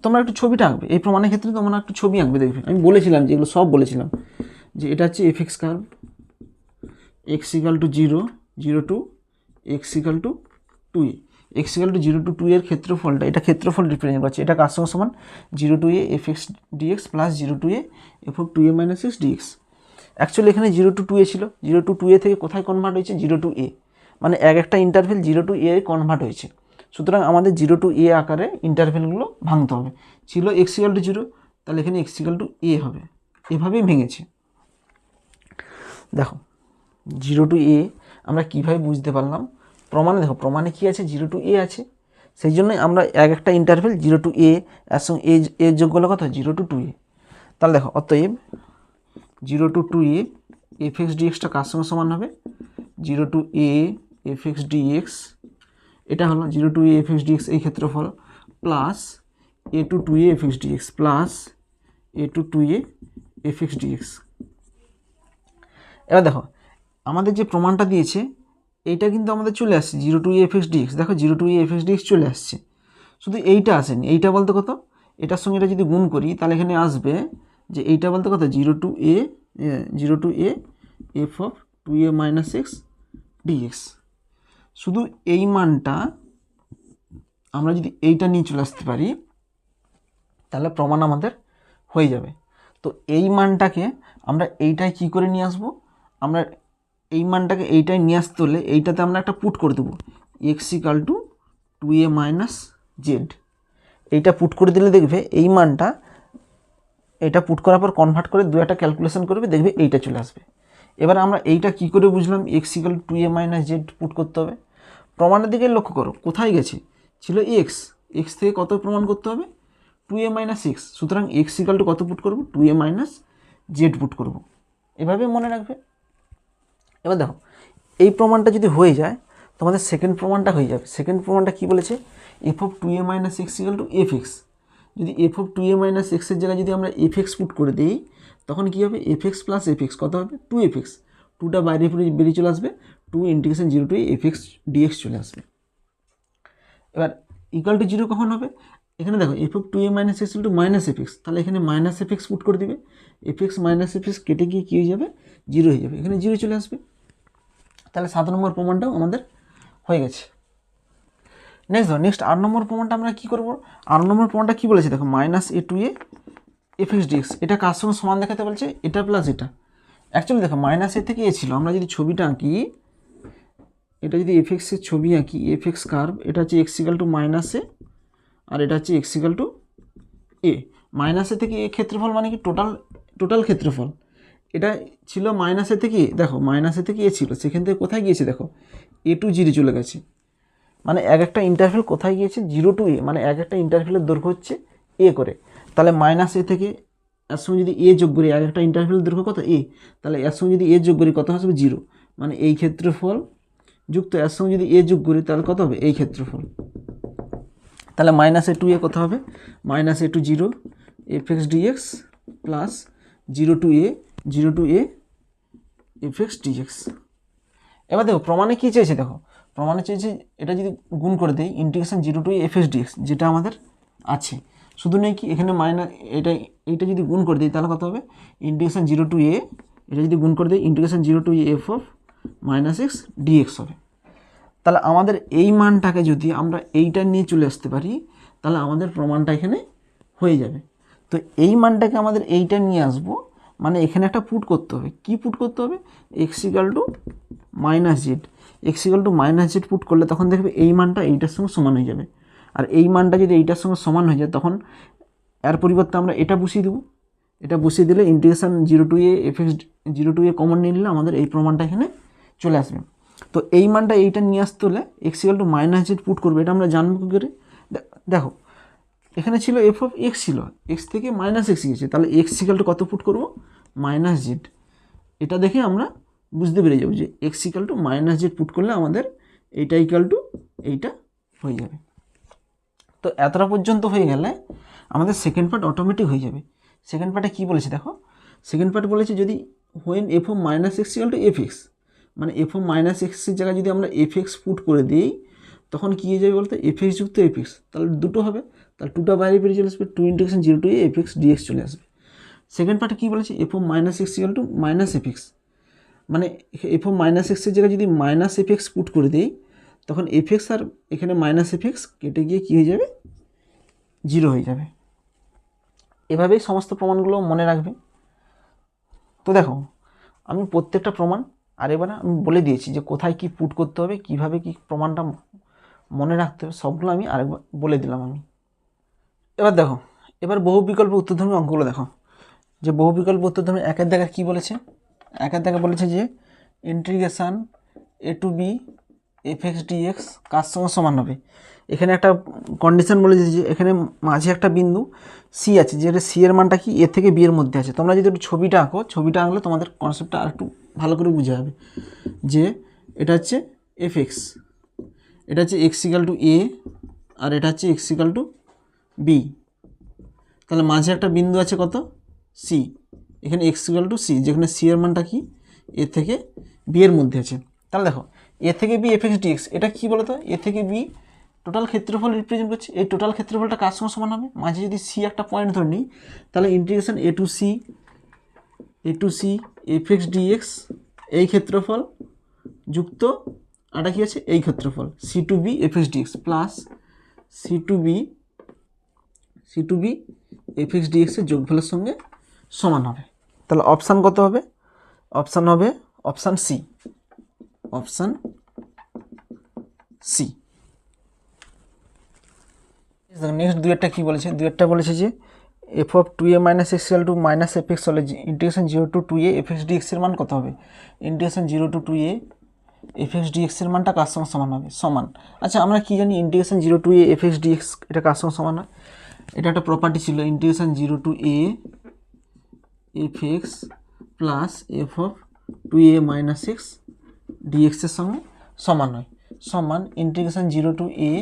তোমরা একটু ছবিটা আঁকবে, এই প্রমাণের ক্ষেত্রে তোমরা একটু ছবি আঁকবে, দেখবে আমি বলেছিলাম যে এগুলো সব বলেছিলাম, যে এটা হচ্ছে f x curve, x equal to 0 0 to x equal to 2a, x equal to 0 to 2 এর ক্ষেত্রফলটা, এটা ক্ষেত্রফল রিপ্রেজেন্ট করছে, এটা কার সঙ্গে সমান 0 to A F x dx plus 0 to A f of 2a minus x dx. Actually এখানে 0 টু 2a ছিল, 0 টু 2a থেকে কোথায় কনভার্ট হয়েছে, 0 টু a, মানে একটা ইন্টারভেল 0 টু a কনভার্ট হয়েছে। সুতরাং আমাদের 0 টু a আকারে ইন্টারভেলগুলো ভাঙতে হবে। ছিল এক্স ইকাল টু 0, তাহলে এখানে এক্স ইকাল টু a হবে, এভাবেই ভেঙেছে। দেখো 0 টু a আমরা কীভাবে বুঝতে পারলাম, প্রমাণে দেখো প্রমাণে কী আছে, 0 টু a আছে, সেই জন্যই আমরা একটা ইন্টারভেল 0 টু a এর সঙ্গে এর যোগ করলে কত, 0 টু 2a। তাহলে দেখো অতএব 0 টু 2a এফ এক্স ডিএক্সটা কার সঙ্গে সমান হবে, 0 to a f x dx, এটা হলো 0 to a f x dx এই ক্ষেত্রফল, plus a to 2a f x dx plus a to 2a f x dx. এবার দেখো আমাদের যে প্রমাণটা দিয়েছে এইটা কিন্তু আমাদের চলে আসছে 0 to A F x dx, দেখো 0 to A F x dx চলে আসছে, শুধু এইটা আসেনি, এইটা বলতে কত, এটার সঙ্গে এটা যদি গুণ করি তাহলে এখানে আসবে যে এইটা বলতে কত, 0 to A f of 2a minus x dx. শুধু এই মানটা আমরা যদি এইটা নিয়ে চলে আসতে পারি তাহলে প্রমাণ আমাদের হয়ে যাবে। তো এই মানটাকে আমরা এইটাই কি করে নিয়ে আসবো, আমরা এই মানটাকে এইটাই নিয়ে আসতে হলে এইটাতে আমরা একটা পুট করে দেবো, x equal to 2a minus Z. এইটা পুট করে দিলে দেখবে এই মানটা, এটা পুট করার পর কনভার্ট করে দু একটা ক্যালকুলেশন করবে, দেখবে এইটা চলে আসবে। এবার আমরা এইটা কি করে বুঝলাম, x equal to 2a minus Z put করতে হবে। প্রমাণের দিকে লক্ষ্য করো, কোথায় গেছে, ছিল এক্স, এক্স থেকে কত প্রমাণ করতে হবে, 2a মাইনাস এক্স, সুতরাং এক্স ইকাল টু কত পুট করবো, 2a মাইনাস জেড পুট করবো, এভাবে মনে রাখবে। এবার দেখো এই প্রমাণটা যদি হয়ে যায় তোমাদের সেকেন্ড প্রমাণটা হয়ে যাবে। সেকেন্ড প্রমাণটা কি বলেছে, f of 2a minus x equal to f x, যদি f of two a minus এক্সের জায়গায় যদি আমরা এফ এক্স পুট করে দিই তখন কী হবে f x plus f x কত হবে টু এফ এক্স, টুটা বাইরে বেরিয়ে চলে আসবে, two integration zero to f x dx চলে আসবে। এবার ইকুয়াল টু জিরো কখন হবে, এখানে দেখো f of two a minus x to minus f x, তাহলে এখানে মাইনাস এফ এক্স পুট করে দিবে, f x minus f x কেটে গিয়ে কী হয়ে যাবে জিরো হয়ে যাবে, এখানে জিরো চলে আসবে। তাহলে 7 নম্বর প্রমাণটাও আমাদের হয়ে গেছে। নেক্সট 8 নম্বর প্রমাণটা আমরা কী করবো, 8 নম্বর প্রমাণটা কী বলেছে দেখো minus a to A F x dx, এটা কার সঙ্গে সমান দেখাতে বলছে, এটা প্লাস এটা। অ্যাকচুয়ালি দেখো মাইনাস এ থেকে এ ছিল, আমরা যদি ছবিটা আঁকি, এটা যদি এফ এক্সের ছবি আঁকি, এফ এক্স কার্ভ, এটা হচ্ছে x equal to minus a আর এটা হচ্ছে x equal to a. Minus a থেকে এ ক্ষেত্রফল মানে কি টোটাল ক্ষেত্রফল, এটা ছিল মাইনাস এ থেকে দেখো মাইনাস এ থেকে এ ছিল, সেখান থেকে কোথায় গিয়েছে দেখো এ টু জিরো চলে গেছে, মানে এক একটা ইন্টারভ্যাল কোথায় গিয়েছে জিরো টু এ, মানে এক একটা ইন্টারভ্যালের দৈর্ঘ্য হচ্ছে এ করে। তাহলে মাইনাস এ থেকে এর সঙ্গে যদি এ যোগ করি, এক একটা ইন্টারভ্যালের দৈর্ঘ্য কত এ, তাহলে এর সঙ্গে যদি এ যোগ করি কত আসবে জিরো, মানে এই ক্ষেত্রফল যুক্ত এর সঙ্গে যদি এ যোগ করি তাহলে কত হবে এই ক্ষেত্রফল। তাহলে মাইনাস এ টু এ কত হবে minus a to zero f x dx plus zero to A F x dx. এবার দেখো প্রমাণে কী চেয়েছে, দেখো প্রমাণে চেয়েছে এটা যদি গুণ করে দেয় integration zero to A F x dx, যেটা আমাদের আছে, শুধু নেই কি এখানে মাইনাস এইটা যদি গুণ করে দিই তাহলে কত হবে ইন্টিগ্রেশন জিরো টু এ, এটা যদি গুণ করে দিই integration zero to A f of minus x dx হবে। তাহলে আমাদের এই মানটাকে যদি আমরা এইটা নিয়ে চলে আসতে পারি তাহলে আমাদের প্রমাণটা এখানে হয়ে যাবে। তো এই মানটাকে আমাদের এইটা নিয়ে আসবো, মানে এখানে একটা পুট করতে হবে, কি পুট করতে হবে x equal to minus Z, x equal to minus Z put করলে তখন দেখবে এই মানটা এইটার সঙ্গে সমান হয়ে যাবে, আর এই মানটা যদি এইটার সঙ্গে সমান হয়ে যায় তখন এর পরিবর্তে আমরা এটা বসিয়ে দেবো, এটা বসিয়ে দিলে integration zero to A F x zero to a common নিয়ে নিলে আমাদের এই প্রমাণটা এখানে চলে আসবে। তো এই মানটা এইটা নিয়ে আসতে হলে x equal to minus Z put করবে, এটা আমরা জানবো কী করে, দেখো এখানে ছিল এফ অফ এক্স ছিল, এক্স থেকে মাইনাস এক্স গেছে, তাহলে এক্স ইকাল টু কত পুট করবো মাইনাস জেড, এটা দেখে আমরা বুঝতে পেরে যাবো যে x equal to minus Z put করলে আমাদের এইটা ইকাল টু এইটা হয়ে যাবে। তো এতটা পর্যন্ত হয়ে গেলে আমাদের সেকেন্ড পার্ট অটোমেটিক হয়ে যাবে। সেকেন্ড পার্টে কী বলেছে দেখো, সেকেন্ড পার্ট বলেছে যদি when F of minus x equal to f x, মানে এফ অফ মাইনাস এক্সের জায়গায় যদি আমরা এফ এক্স পুট করে দিই তখন কী হয়ে যাবে বলতে এফ এক্স যুক্ত এফ এক্স, তাহলে দুটো হবে, তাহলে টুটা বাইরে বেরিয়ে চলে আসবে, two integration zero to A F x dx চলে আসবে। সেকেন্ড পার্টে কী বলেছে f of minus x equal to minus f x, মানে এফ অফ মাইনাস এক্সের জায়গায় যদি মাইনাস এফ এক্স পুট করে দিই তখন এফ এক্স আর এখানে মাইনাস এফ এক্স কেটে গিয়ে কী হয়ে যাবে জিরো হয়ে যাবে। এভাবেই সমস্ত প্রমাণগুলো মনে রাখবে। তো দেখো আমি প্রত্যেকটা প্রমাণ আর এবার আমি বলে দিয়েছি যে কোথায় কি পুট করতে হবে, কিভাবে কি প্রমাণটা মনে রাখতে হবে, সবগুলো আমি আরেকবার বলে দিলাম আমি। এবার দেখো এবার বহু বিকল্প উত্তরধর্মী অঙ্কগুলো দেখো, যে বহু বিকল্প উত্তরধর্মী একের দাগে কী বলেছে, একের দাগে বলেছে যে integration a to B F x dx কার সঙ্গে সমান হবে। এখানে একটা কন্ডিশন বলেছে যে এখানে মাঝে একটা বিন্দু সি আছে, যেটা সি এর মানটা কি এ থেকে বি এর মধ্যে আছে। তোমরা যদি একটু ছবিটা আঁকো, ছবিটা আঁকলে তোমাদের কনসেপ্টটা আর একটু ভালো করে বুঝে যাবে যে এটা হচ্ছে এফ এক্স, এটা হচ্ছে এক্স ইকাল টু এ আর এটা হচ্ছে এক্স ইকাল টু বি, তাহলে মাঝে একটা বিন্দু আছে কত সি, এখানে এক্স ইকাল টু সি, যেখানে সি এর মানটা কি এ থেকে বি এর মধ্যে আছে। তাহলে দেখো এ থেকে বি এফ এক্স ডিএক্স, এটা কী বলো তো এ থেকে বি টোটাল ক্ষেত্রফল রিপ্রেজেন্ট করছে, এই টোটাল ক্ষেত্রফলটা কার সঙ্গে সমান হবে, মাঝে যদি সি একটা পয়েন্ট ধরে নিই তাহলে integration A to C F x dx এই ক্ষেত্রফল যুক্ত এটা কী আছে এই ক্ষেত্রফল c to B F x dx plus C to B F x ডিএক্সের যোগফলের সঙ্গে সমান হবে। তাহলে অপশান কত হবে, অপশান হবে option c, option c. Next দুয়েরটা কী বলেছে, দুয়েরটা বলেছে যে f of two a minus x equal to minus f x হলে integration zero to two A F x ডিএক্সের মান কত হবে, integration zero to two A F x ডিএক্সের মানটা কার সঙ্গে সমান হবে সমান। আচ্ছা আমরা কী জানি integration zero to A F x dx এটা কার সঙ্গে সমান হয়, এটা একটা প্রপার্টি ছিল integration zero to A F x plus f of two a minus x ডিএক্সের সঙ্গে সমান হয়, সমান ইন্টিগ্রেশন জিরো টু এ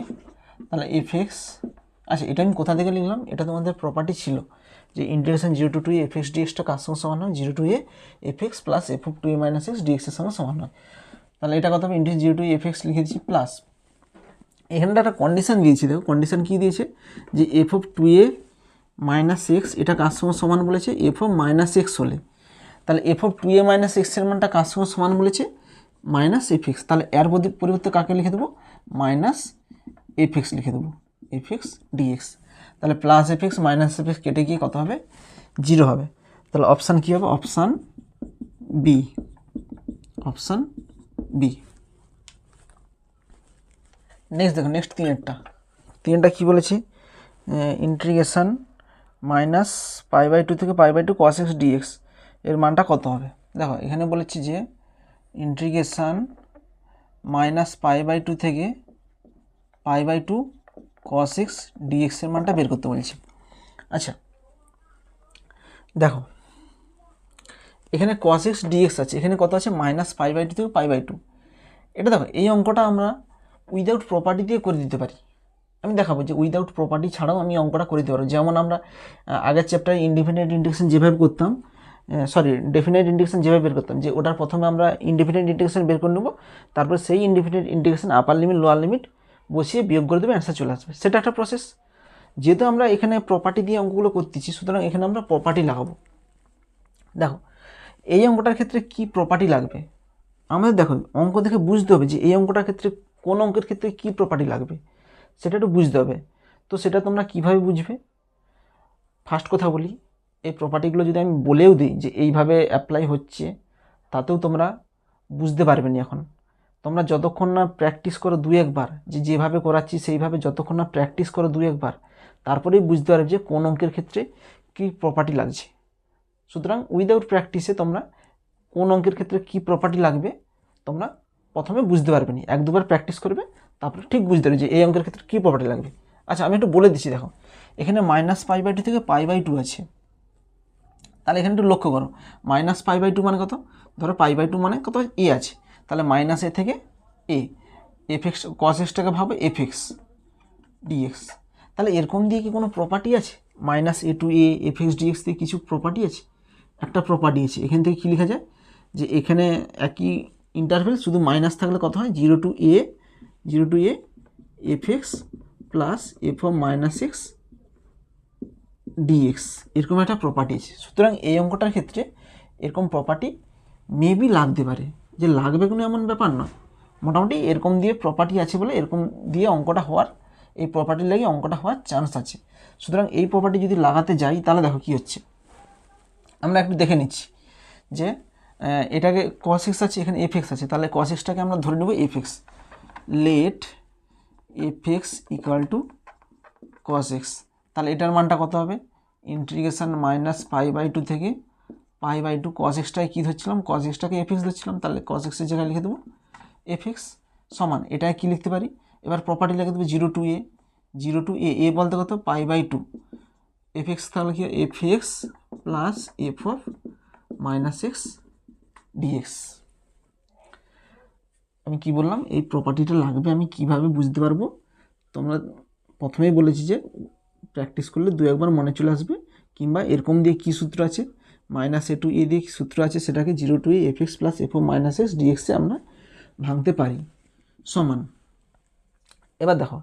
তাহলে এফ এক্স আচ্ছা, এটা আমি কোথা থেকে লিখলাম? এটা তোমাদের প্রপার্টি ছিল যে ইন্টিগ্রেশন 0 to 2a fx dxটা কার সঙ্গে সমান হয়? 0 to a fx plus f of 2a minus x dx এর সঙ্গে সমান হয়। তাহলে এটা কত হবে? ইন্টিগ্রেশন 0 to a fx লিখে দিচ্ছি প্লাস, এখানে একটা কন্ডিশন দিয়েছি, দেখো কন্ডিশন কী দিয়েছে যে f of 2a minus x এটা কার সঙ্গে সমান বলেছে? f of minus x হলে। তাহলে f of 2a minus x এর মানটা কার সঙ্গে সমান বলেছে? Minus fx। তাহলে এর পরিবর্তে কাকে লিখে দেবো? মাইনাস fx লিখে দেবো, fx dx। তাহলে প্লাস fx মাইনাস fx কেটে গিয়ে কত হবে? 0 হবে। তাহলে অপশান কী হবে? Option b, option b. Next দেখো, নেক্সট তিনটা কী বলেছি? ইন্টিগ্রেশন মাইনাস π/2 থেকে π/2 cos x dx এর মানটা কত হবে? দেখো এখানে বলেছি যে ইন্টিগ্রেশন মাইনাস π/2 থেকে π/2 cos x dx এর মানটা বের করতে বলছি। আচ্ছা দেখো এখানে cos x dx আছে, এখানে কত আছে? মাইনাস π/2 থেকে π/2। এটা দেখো এই অঙ্কটা আমরা উইদাউট প্রপার্টি দিয়ে করে দিতে পারি। আমি দেখাবো যে উইদাউট প্রপার্টি ছাড়াও আমি অঙ্কটা করে দিতে পারবো। যেমন আমরা আগের চ্যাপ্টারে ইনডিফিনিট ইন্টিগ্রেশন যেভাবে করতাম, ডেফিনাইট ইন্টিগ্রেশন যেভাবে বের করতাম, যে ওটার প্রথমে আমরা ইনডিফিনিট ইন্টিগ্রেশন বের করে নেবো, তারপর সেই ইনডিফিনিট ইন্টিগ্রেশন আপার লিমিট লোয়ার লিমিট বসিয়ে বিয়োগ করে দেবে, অ্যান্সার চলে আসবে। সেটা একটা প্রসেস। যেহেতু আমরা এখানে প্রপার্টি দিয়ে অঙ্কগুলো করতেছি, সুতরাং এখানে আমরা প্রপার্টি লাগাবো। দেখো এই অঙ্কটার ক্ষেত্রে কি প্রপার্টি লাগবে আমাদের? দেখো অঙ্ক দেখে বুঝতে হবে যে এই অঙ্কটার ক্ষেত্রে কোন অঙ্কের ক্ষেত্রে কি প্রপার্টি লাগবে, সেটা একটু বুঝতে হবে। তো সেটা তোমরা কিভাবে বুঝবে? ফার্স্ট কথা বলি, এই প্রপার্টিগুলো যদি আমি বলেও দিই যে এইভাবে অ্যাপ্লাই হচ্ছে, তাতেও তোমরা বুঝতে পারবে না। এখন তোমরা যতক্ষণ না প্র্যাকটিস করো 2-1 বার, যে যেভাবে করাচ্ছি সেইভাবে যতক্ষণ না প্র্যাকটিস করো 2-1 বার, তারপরেই বুঝতে পারবে যে কোন অঙ্কের ক্ষেত্রে কী প্রপার্টি লাগছে। সুতরাং উইদাউট প্র্যাকটিসে তোমরা কোন অঙ্কের ক্ষেত্রে কী প্রপার্টি লাগবে তোমরা প্রথমে বুঝতে পারবে না। 1-2 বার প্র্যাকটিস করবে, তারপরে ঠিক বুঝতে পারবে যে এই অঙ্কের ক্ষেত্রে কী প্রপার্টি লাগবে। আচ্ছা আমি একটু বলে দিচ্ছি। দেখো এখানে মাইনাস π/2 থেকে π/2 আছে, তাহলে এখানে একটু লক্ষ্য করো, মাইনাস π/2 মানে কত? ধরো π/2 মানে কত? এ আছে, তাহলে মাইনাস এ থেকে এ, এফএক্স cos xটাকে ভাবো fx dx। তাহলে এরকম দিয়ে কি কোনো প্রপার্টি আছে? Minus a to a fx dx দিয়ে কিছু প্রপার্টি আছে? একটা প্রপার্টি আছে। এখান থেকে কী লেখা যায় যে এখানে একই ইন্টারভেল, শুধু মাইনাস থাকলে কত হয়? 0 to a fx plus f of minus x dx, এরকম একটা প্রপার্টি আছে। সুতরাং এই অঙ্কটার ক্ষেত্রে এরকম প্রপার্টি মেবি লাগতে পারে, যে লাগবে কোনো এমন ব্যাপার নয়, মোটামুটি এরকম দিয়ে প্রপার্টি আছে বলে এরকম দিয়ে অঙ্কটা হওয়ার, এই প্রপার্টি লাগে অঙ্কটা হওয়ার চান্স আছে। সুতরাং এই প্রপার্টি যদি লাগাতে যাই তাহলে দেখো কী হচ্ছে, আমরা একটু দেখে নিচ্ছি যে এটাকে cos x আছে, এখানে fx আছে, তাহলে cos xটাকে আমরা ধরে নেব fx, let fx equal to cos x। তাহলে এটার মানটা কত হবে? ইন্টিগ্রেশন মাইনাস π/2 থেকে π/2 cos xটাকে কী ধরছিলাম? cos xটাকে fx ধরছিলাম, তাহলে cos x এর জায়গায় লিখে দেবো fx সমান, এটাকে কী লিখতে পারি? এবার প্রপার্টি লিখে দেবো 0 to a বলতে কত? π/2 fx, তাহলে কি fx plus f of minus x dx। আমি কি বললাম? এই প্রপার্টিটা লাগবে, আমি কিভাবে বুঝতে পারবো? তোমরা প্রথমেই বলেছি যে প্র্যাকটিস করলে 2-1 বার মনে চলে আসবে, কিংবা এরকম দিয়ে কী সূত্র আছে, মাইনাস a টু এ দিয়ে কী সূত্র আছে, সেটাকে 0 to a fx plus f of minus x dx এ আমরা ভাঙতে পারি, সমান। এবার দেখো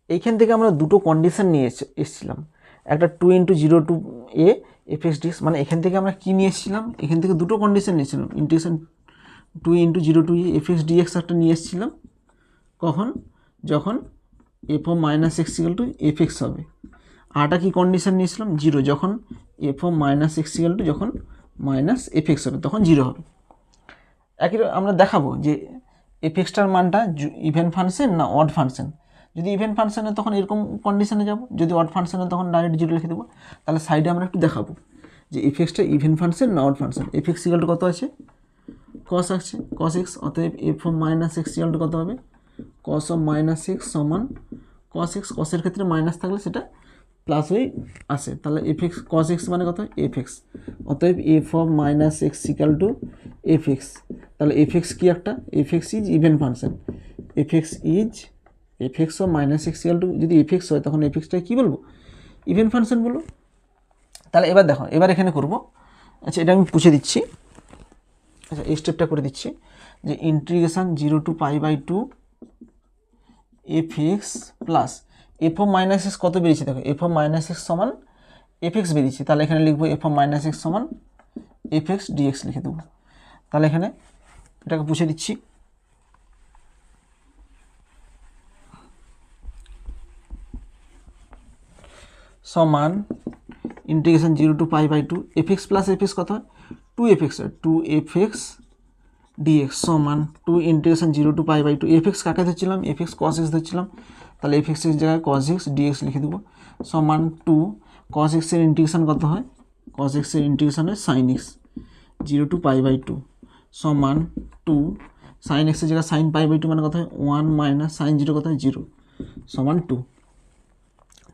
এইখান থেকে আমরা দুটো কন্ডিশন নিয়ে এসেছিলাম, একটা 2 × 0 to a fx dx, মানে এখান থেকে আমরা কী নিয়ে এসেছিলাম? এখান থেকে দুটো কন্ডিশন নিয়েছিলাম, integration 2 × 0 to a fx dx একটা নিয়ে এসেছিলাম। কখন? যখন f of minus x equal to fx হবে। আরটা কি কন্ডিশন নিয়েছিলাম? 0, যখন f of minus x equal to যখন মাইনাস fx হবে তখন 0 হবে। একই আমরা দেখাবো যে fxটার মানটা ইভেন ফাংশন না অড ফাংশন। যদি ইভেন ফাংশনে তখন এরকম কন্ডিশনে যাব, যদি অড ফাংশনে তখন ডাইরেক্ট 0 লিখে দেবো। তাহলে সাইডে আমরা একটু দেখাবো যে fxটা ইভেন ফাংশন না odd function. fx equal to কত আছে? cos আছে, cos x, অতএব f of minus x equal to কত হবে? cos of minus x সমান cos x, cos এর ক্ষেত্রে মাইনাস থাকলে সেটা প্লাস হয়ে আসে, তাহলে fx cos x মানে কত? fx, অতএব f of minus x equal to fx। তাহলে fx কি একটা? fx is even function, fx is F x of minus x equal two যদি এফ এক্স হয় তখন এফ এক্সটাকে কী বলবো, ইভেন ফাংশন বলবো। তাহলে এবার দেখো, এবার এখানে করব, আচ্ছা এটা আমি পুছে দিচ্ছি, আচ্ছা এই স্টেপটা করে দিচ্ছি যে integration 0 to pi by 2 f x plus f of minus x কত বেরিয়েছে দেখো, এফ অফ মাইনাস এক্স সমান এফ এক্স বেরিয়েছে, তাহলে এখানে লিখবো এফ অফ মাইনাস এক্স সমান এফ এক্স ডিএক্স লিখে দেবো। তাহলে এখানে এটাকে পুছে দিচ্ছি, সমান integration 0 to pi by 2 f x plus f x কত হয়, 2 এফ এক্স হয়, 2 এফ এক্স ডিএক্স সমান 2 integration 0 to pi by 2 f x কাকে ধরছিলাম, এফ এক্স কস এক্স ধরছিলাম, তাহলে এফ এক্সের জায়গায় কস এক্স ডিএক্স লিখে দেবো, সমান 2 কস এক্সের ইন্টিগ্রেশন কত হয়, কস এক্সের ইন্টিগ্রেশন হয় sine x 0 to pi by 2 সমান 2 সাইন এক্সের জায়গায় সাইন পাই বাই 2 মানে কত হয় 1 মাইনাস সাইন 0 কত হয় 0 সমান 2।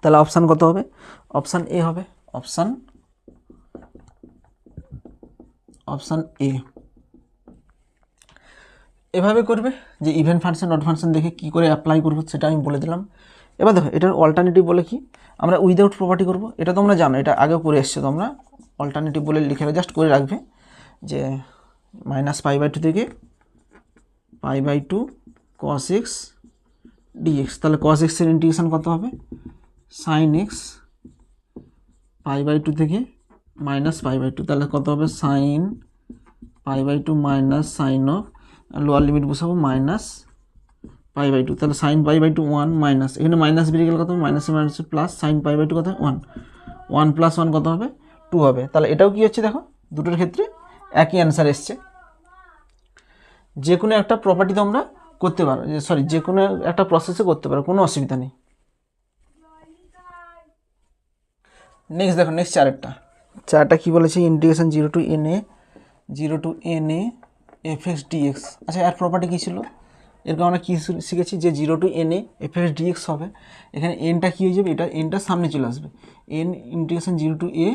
তাহলে অপশান কত হবে, অপশান এ হবে, অপশান এ। এভাবে করবে যে ইভেন ফাংশন নট ফাংশন দেখে কী করে অ্যাপ্লাই করবো সেটা আমি বলে দিলাম। এবার দেখো এটার অল্টারনেটিভ বলে কি, আমরা উইদাউট প্রপার্টি করব, এটা তোমরা জানো, এটা আগেও করে এসছো তোমরা, অল্টারনেটিভ বলে লিখে জাস্ট করে রাখবে যে মাইনাস পাই বাই 2 থেকে pi by 2 cos x dx, তাহলে কস এক্সের ইন্টিগ্রেশন কত হবে সাইন এক্স পাই বাই 2 থেকে মাইনাস পাই বাই 2, তাহলে কত হবে sine pi by 2 minus sine of lower limit বসাবো মাইনাস পাই বাই 2, তাহলে সাইন পাই বাই 2 1 মাইনাস, এখানে মাইনাস বেরিয়ে গেলে কত হবে মাইনাসে মাইনাসে প্লাস সাইন পাই বাই 2 কত 1, 1 প্লাস 1 কত হবে 2 হবে। তাহলে এটাও কি হচ্ছে দেখো, দুটোর ক্ষেত্রে একই অ্যান্সার এসছে। যে কোনো একটা প্রপার্টি তোমরা করতে পারো, সরি যে কোনো একটা প্রসেসে করতে পারো, কোনো অসুবিধা নেই। নেক্সট দেখো, নেক্সট চারটা কী বলেছে, integration 0 to n a F x dx. আচ্ছা এর প্রপার্টি কী ছিল, এরকম আমরা কী শিখেছি যে 0 to n a F x dx হবে, এখানে এনটা কী হয়ে যাবে, এটা এনটা সামনে চলে আসবে, n integration 0 to A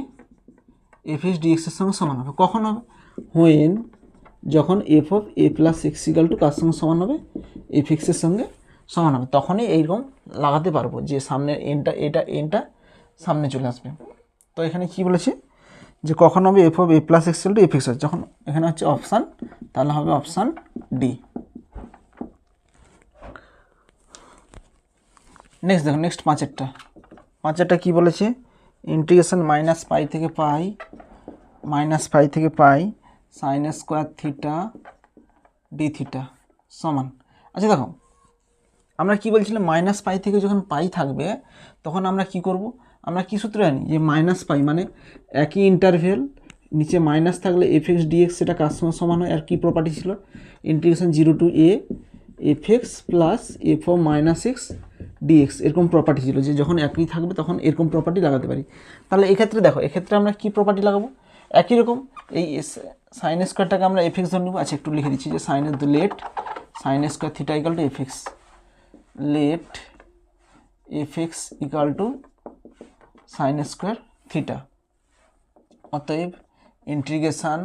F x ডিএক্সের সঙ্গে সমান হবে, কখন হবে, হোয়েন যখন f of A plus x equal to কার সঙ্গে সমান হবে, এফ এক্সের সঙ্গে সমান হবে, তখনই এইরকম লাগাতে পারবো যে সামনের এনটা সামনে চলে আসবে। তো এখানে কি বলেছে যে কখন হবে f of A plus x equal to f x, যখন এখানে হচ্ছে অপশান, তাহলে হবে অপশান ডি। নেক্সট দেখো, নেক্সট পাঁচেরটা কী বলেছে, ইন্টিগ্রেশন মাইনাস পাই থেকে pi sine square theta d theta সমান। আচ্ছা দেখো আমরা কি বলছিলাম, মাইনাস পাই থেকে যখন পাই থাকবে তখন আমরা কি করব, আমরা কি সূত্র জানি যে মাইনাস পাই মানে একই ইন্টারভেল, নিচে মাইনাস থাকলে এফ এক্স ডিএক্স সেটা কার সঙ্গে সমান হয়, আর কি প্রপার্টি ছিল, integration 0 to A F x plus f of minus x dx, এরকম প্রপার্টি ছিল যে যখন একই থাকবে তখন এরকম প্রপার্টি লাগাতে পারি। তাহলে এক্ষেত্রে দেখো, এক্ষেত্রে আমরা কি প্রপার্টি লাগাবো, একই রকম এই সাইন স্কোয়ারটাকে আমরা এফ এক্স ধরে নেবো। আচ্ছা একটু লিখে দিচ্ছি যে let sine square theta equal to f x, let f x equal to sine square theta, অতএব ইন্টিগ্রেশান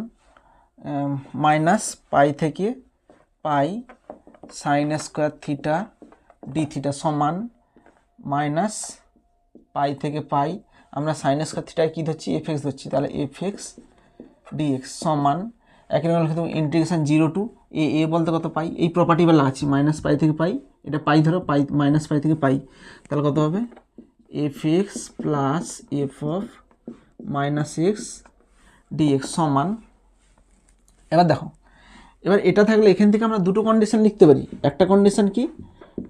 মাইনাস পাই থেকে pi sine square theta d theta সমান মাইনাস পাই থেকে পাই, আমরা সাইন স্কোয়ার থিটায় কী ধরছি, এফ এক্স ধরছি, তাহলে এফ এক্স ডিএক্স সমান একই রকম লিখে দেবো ইন্টিগ্রেশান 0 টু এ বলতে কত পাই, এই প্রপার্টি এবার লাগাচ্ছি, মাইনাস পাই থেকে পাই, এটা পাই ধরো, পাই মাইনাস পাই থেকে পাই, তাহলে কত হবে f x plus f of minus x dx সমান। এবার দেখো, এবার এটা থাকলে এখান থেকে আমরা দুটো কন্ডিশন লিখতে পারি, একটা কন্ডিশন কি,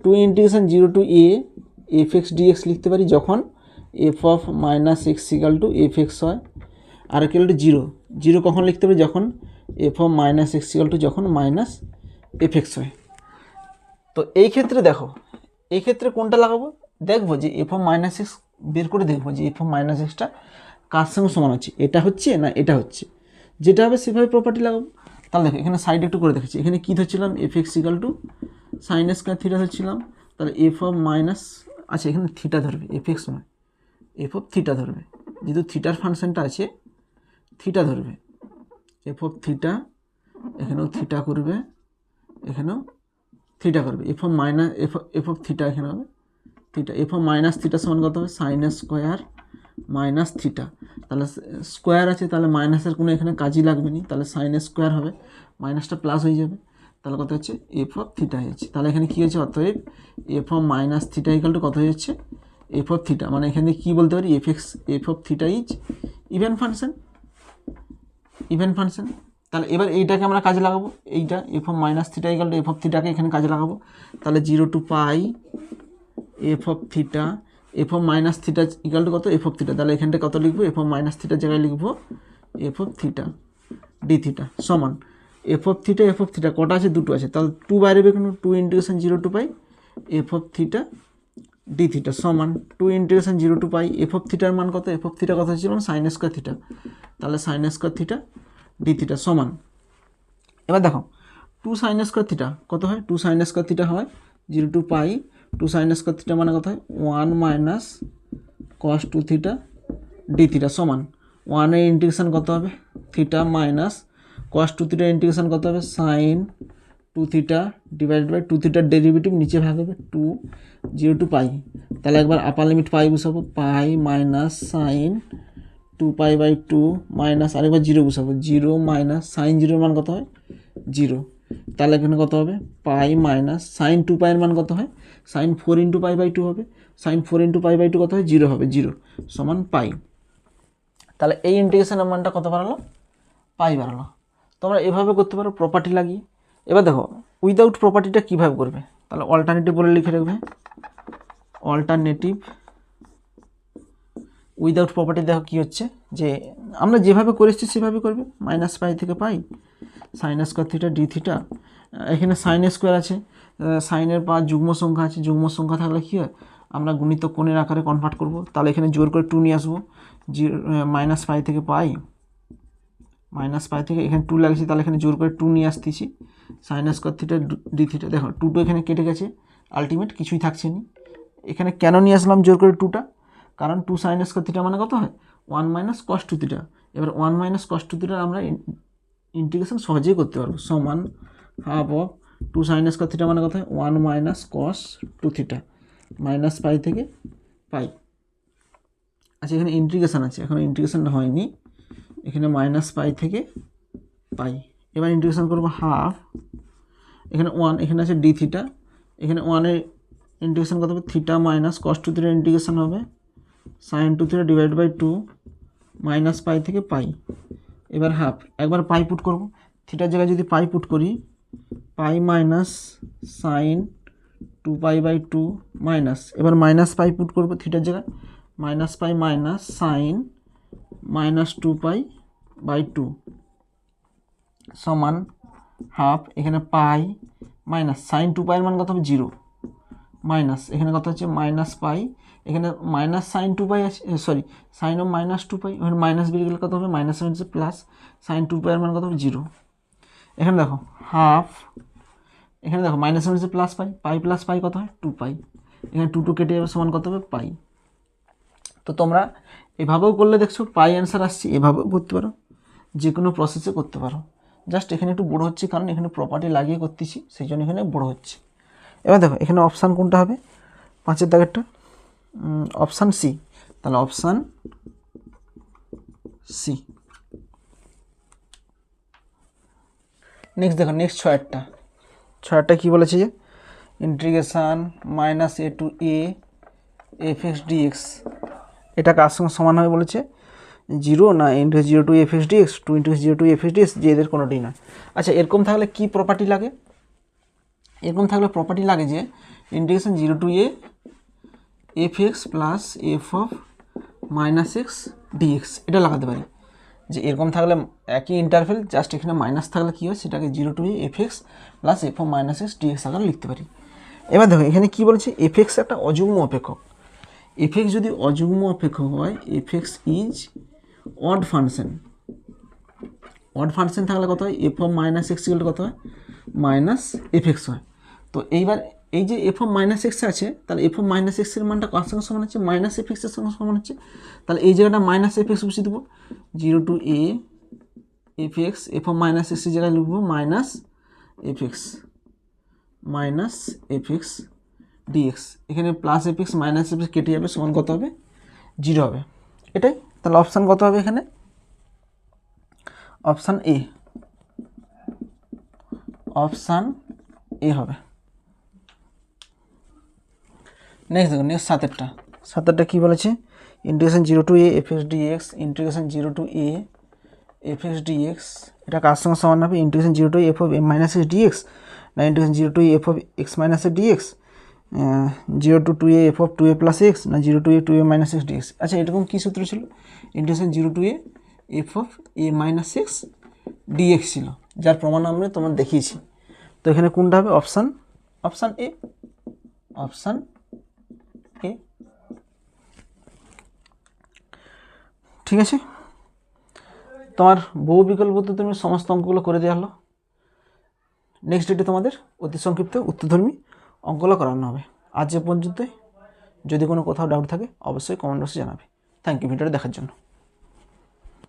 2 integration 0 to A F x dx লিখতে পারি যখন f of minus x equal to f x হয়, আর ইকাল টু 0 কখন লিখতে পারি, যখন f of minus x equal to যখন মাইনাস এফ এক্স হয়। তো এই ক্ষেত্রে দেখো, এই ক্ষেত্রে কোনটা লাগাবো, দেখবো যে এফ অফ মাইনাস এক্স বের করে দেখবো যে এফ অফ মাইনাস এক্সটা কার সঙ্গে সমান হচ্ছে, এটা হচ্ছে না এটা হচ্ছে, যেটা হবে সেভাবে প্রপার্টি লাগাবো। তাহলে দেখো এখানে সাইড একটু করে দেখেছি, এখানে কী ধরছিলাম, f x equal to sine square theta ধরছিলাম, তাহলে এফ অফ মাইনাস, আচ্ছা এখানে থিটা ধরবে, এফ এক্স নয়, এফ অফ থিটা ধরবে, যেহেতু থিটার ফাংশনটা আছে থিটা ধরবে, এফ অফ থিটা, এখানেও থিটা করবে, এখানেও থিটা করবে, এফ অফ থিটা এখানে হবে theta, f of minus theta সমান কত হবে সাইন স্কোয়ার মাইনাস থিটা, তাহলে স্কোয়ার আছে তাহলে মাইনাসের কোনো এখানে কাজই লাগবে না, তাহলে সাইন স্কোয়ার হবে, মাইনাসটা প্লাস হয়ে যাবে, তাহলে কত হচ্ছে এফ অফ থিটা হয়ে যাচ্ছে। তাহলে এখানে কী হচ্ছে অতএব F of minus theta equal to কত হয়ে যাচ্ছে এফ অফ থিটা, মানে এখানে কী বলতে পারি f of theta is even function. তাহলে এবার এইটাকে আমরা কাজে লাগাবো, এইটা f of minus theta equal to f of থিটাকে এখানে কাজে লাগাবো, তাহলে 0 to pi f of theta, f of minus theta equal to কত এফ অফ থিটা, তাহলে এখানটা কত লিখবো এফ অফ মাইনাস থিটার জায়গায় লিখবো f of theta d theta সমান এফ অফ থিটা কটা আছে দুটো আছে, তাহলে 2 বাইরে বেরোনো 2 integration 0 to pi f of theta d theta সমান 2 integration 0 to pi f of থিটার মান কত, এফ অফ থিটা কত ছিল সাইন স্কোয়ার থিটা, তাহলে sign square theta d theta সমান, এবার দেখো 2 সাইন স্কোয়ার থিটা কত হয়, 2 সাইন স্কোয়ার থিটা হয় 0 to pi 2 sign square theta মানে কত হয় 1 minus cos 2 theta d theta সমান 1 এর ইন্টিগ্রেশন কত হবে থিটা মাইনাস কস 2 থিটার ইন্টিগ্রেশন কত হবে সাইন 2 থিটা ডিভাইডেড বাই 2 থিটার ডেরিভেটিভ নিচে ভাগ হবে 2 0 to পাই, তাহলে একবার আপার লিমিট পাই বসাবো pi minus sine 2 pi by 2 minus আরেকবার 0 বসাবো 0 মাইনাস সাইন 0 মান কত হয় 0, তাহলে এখানে কত হবে পাই মাইনাস সাইন 2 পাইয়ের মান কত হয় সাইন 4 ইন্টু পাই বাই 2 হবে, সাইন 4 ইন্টু পাই বাই 2 কত হয় 0 হবে 0 সমান পাই, তাহলে এই ইন্টিগ্রেশনের মানটা কত বাড়ালো পাই বাড়ালো। তোমরা এভাবে করতে পারো প্রপার্টি লাগিয়ে। এবার দেখো উইদাউট প্রপার্টিটা কীভাবে করবে, তাহলে অল্টারনেটিভ বলে লিখে রাখবে, অল্টারনেটিভ উইদাউট প্রপার্টি দেখো কী হচ্ছে যে আমরা যেভাবে করেছি সেভাবে করবে, মাইনাস পাই থেকে pi sine square theta d theta, এখানে সাইন স্কোয়ার আছে, সাইনের পা যুগ্ম সংখ্যা আছে, যুগ্ম সংখ্যা থাকলে কী হয় আমরা গুণিত কোণের আকারে কনভার্ট করব, তাহলে এখানে জোর করে 2 নিয়ে আসবো, মাইনাস পাই থেকে পাই মাইনাস পাই থেকে এখানে 2 লাগছে, তাহলে এখানে জোর করে 2 নিয়ে আসতেছি sign square theta d theta, দেখো 2 এখানে কেটে গেছে আলটিমেট কিছুই থাকছে না, এখানে কেন নিয়ে আসলাম জোর করে 2টা, কারণ 2 সাইন স্কোয়ার থিটা মানে কত হয় 1 মাইনাস কস 2 থিটা, এবার 1 মাইনাস কস 2 থিটা আমরা ইন্টিগ্রেশন সহজেই করতে পারবো, সমান half of 2 sign square theta মানে কত হয় 1 minus cos 2 theta minus pi থেকে পাই। আচ্ছা এখানে ইন্টিগ্রেশন আছে, এখন ইন্টিগ্রেশনটা হয়নি, এখানে মাইনাস পাই থেকে পাই, এবার ইন্টিগ্রেশন করবো হাফ, এখানে 1 এখানে আছে ডি থিটা, এখানে 1 এর ইন্টিগ্রেশন কত হবে থিটা মাইনাস কস 2 থিটার ইন্টিগ্রেশন হবে sine 2 theta divide by 2 minus pi থেকে পাই, এবার হাফ একবার পাই পুট করব, থিটার জায়গায় যদি পাই পুট করি pi minus sine 2 pi by 2 minus, এবার মাইনাস পাই পুট করব থিটার জায়গায় minus pi minus sine minus 2 pi by 2 সমান হাফ, এখানে পাই মাইনাস সাইন 2 পাইয়ের মান কত হবে 0 মাইনাস এখানে কত হচ্ছে মাইনাস পাই, এখানে মাইনাস সাইন 2 পাই আছে সরি সাইন অফ মাইনাস 2 পাই, ওখানে মাইনাস বেরিয়ে গেলে কত হবে মাইনাস হচ্ছে প্লাস সাইন 2 পাইয়ের মান কত হবে 0, এখানে দেখো হাফ, এখানে দেখো মাইনাস হচ্ছে প্লাস পাই, পাই প্লাস পাই কত হয় 2 পাই, এখানে 2 কেটে যাবে সমান কত হবে পাই। তো তোমরা এভাবেও করলে দেখছো পাই অ্যান্সার আসছে, এভাবেও করতে পারো, যে কোনো প্রসেসে করতে পারো, জাস্ট এখানে একটু বড়ো হচ্ছে কারণ এখানে প্রপার্টি লাগিয়ে করতেছি সেই জন্য এখানে বড়ো হচ্ছে। এবার দেখো এখানে অপশান কোনটা হবে 5-এর দাগেরটা অপশান সি, তাহলে অপশান সি। নেক্সট দেখো নেক্সট 6-টা কী বলেছে যে integration minus a to A F x dx, এটা কার সঙ্গে সমান হবে বলেছে 0 না into 0 to f x dx 2 into 0 to f x dx, যে এদের কোনোটাই নয়। আচ্ছা এরকম থাকলে কি প্রপার্টি লাগে, এরকম থাকলে প্রপার্টি লাগে যে integration 0 to A F x plus f of minus x dx, এটা লাগাতে পারি, যে এরকম থাকলে একই ইন্টারভেল জাস্ট এখানে মাইনাস থাকলে কী হয় সেটাকে 0 to A F x plus f of minus x dx আকারে লিখতে পারি। এবার দেখো এখানে কী বলেছে এফ এক্স একটা অযুগ্ম অপেক্ষক, এফ এক্স যদি অযুগ্ম অপেক্ষক হয় F x is odd function, odd function থাকলে কত হয় F of minus x equal কত হয় মাইনাস এফ এক্স হয়। তো এইবার এই যে এফ অফ মাইনাস এক্স আছে তাহলে এফ অফ মাইনাস এক্সের মানটা কার সঙ্গে সমান হচ্ছে মাইনাস এফ এক্সের সঙ্গে সমান হচ্ছে, তাহলে এই জায়গাটা মাইনাস এফ এক্স বসিয়ে দেবো 0 to A F x, f of minus এক্সের জায়গায় লিখবো minus f x minus f x dx, এখানে plus f x minus f x কেটে যাবে, সমান কত হবে 0 হবে। এটাই তাহলে অপশান কত হবে এখানে, অপশান এ, অপশান এ হবে। নেক্সট দেখুন, নেক্সট 7 কী বলেছে, integration 0 to A F x dx, integration 0 to A F x dx, এটা কার সঙ্গে সমান হবে, integration 0 to f of m minus x dx, না integration 0 to f of x minus a dx, 0 to 2a f of 2a plus x, না 0 to a 2a minus x dx. আচ্ছা, এরকম কী সূত্র ছিল, integration 0 to A f of a minus x dx ছিল, যার প্রমাণ আমরা তোমার দেখিয়েছি। তো এখানে কোনটা হবে, অপশান এ, অপশান এ। ঠিক আছে, তোমার বহু বিকল্পতে তুমি সমস্ত অঙ্কগুলো করে দেওয়া হলো। নেক্সট ডেটে তোমাদের অতি সংক্ষিপ্ত উত্তরধর্মী অঙ্কগুলো করানো হবে। আজ যে পর্যন্তই, যদি কোনো কোথাও ডাউট থাকে অবশ্যই কমেন্ট বক্সে জানাবে। থ্যাংক ইউ ভিডিওটা দেখার জন্য।